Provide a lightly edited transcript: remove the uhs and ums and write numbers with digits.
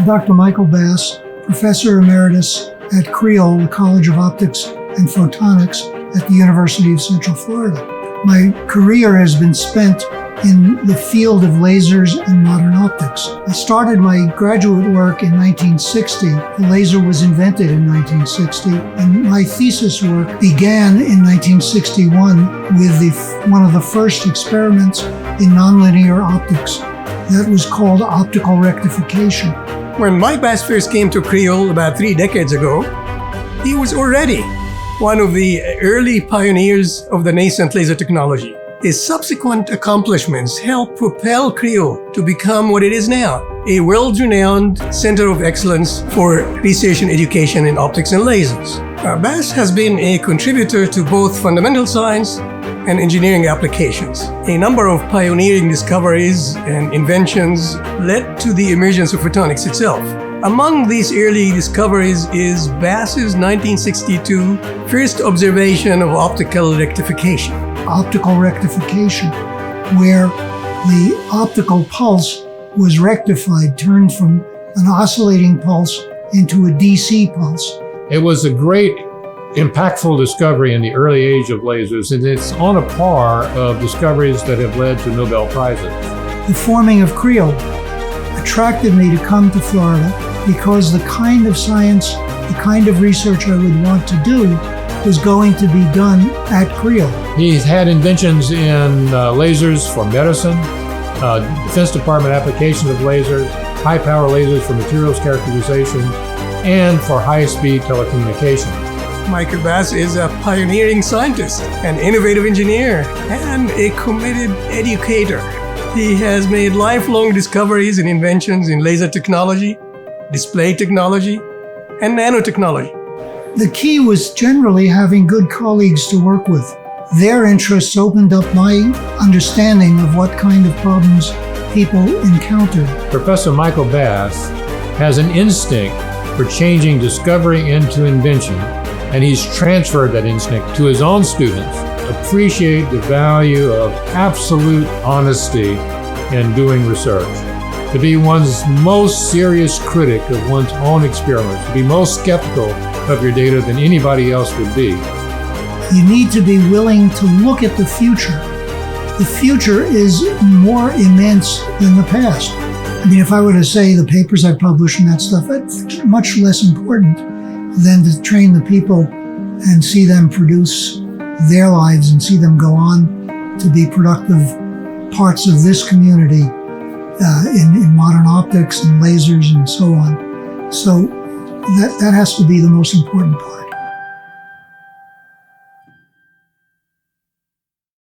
Dr. Michael Bass, Professor Emeritus at Creole, the College of Optics and Photonics at the University of Central Florida. My career has been spent in the field of lasers and modern optics. I started my graduate work in 1960. The laser was invented in 1960, and my thesis work began in 1961 with one of the first experiments in nonlinear optics. That was called optical rectification. When Mike Bass first came to Creole about 3 decades ago, he was already one of the early pioneers of the nascent laser technology. His subsequent accomplishments helped propel Creole to become what it is now, a world-renowned center of excellence for research and education in optics and lasers. Bass has been a contributor to both fundamental science and engineering applications. A number of pioneering discoveries and inventions led to the emergence of photonics itself. Among these early discoveries is Bass's 1962 first observation of optical rectification. Optical rectification, where the optical pulse was rectified, turned from an oscillating pulse into a DC pulse. It was a great, impactful discovery in the early age of lasers, and it's on a par of discoveries that have led to Nobel Prizes. The forming of Creole attracted me to come to Florida because the kind of science, the kind of research I would want to do was going to be done at Creole. He's had inventions in lasers for medicine, Defense Department applications of lasers, high-power lasers for materials characterization, and for high-speed telecommunications. Michael Bass is a pioneering scientist, an innovative engineer, and a committed educator. He has made lifelong discoveries and inventions in laser technology, display technology, and nanotechnology. The key was generally having good colleagues to work with. Their interests opened up my understanding of what kind of problems people encountered. Professor Michael Bass has an instinct for changing discovery into invention, and he's transferred that instinct to his own students. Appreciate the value of absolute honesty in doing research. To be one's most serious critic of one's own experiments, to be most skeptical of your data than anybody else would be. You need to be willing to look at the future. The future is more immense than the past. I mean, if I were to say the papers I publish and that stuff, that's much less important than to train the people and see them produce their lives and see them go on to be productive parts of this community in modern optics and lasers and so on. So that has to be the most important part.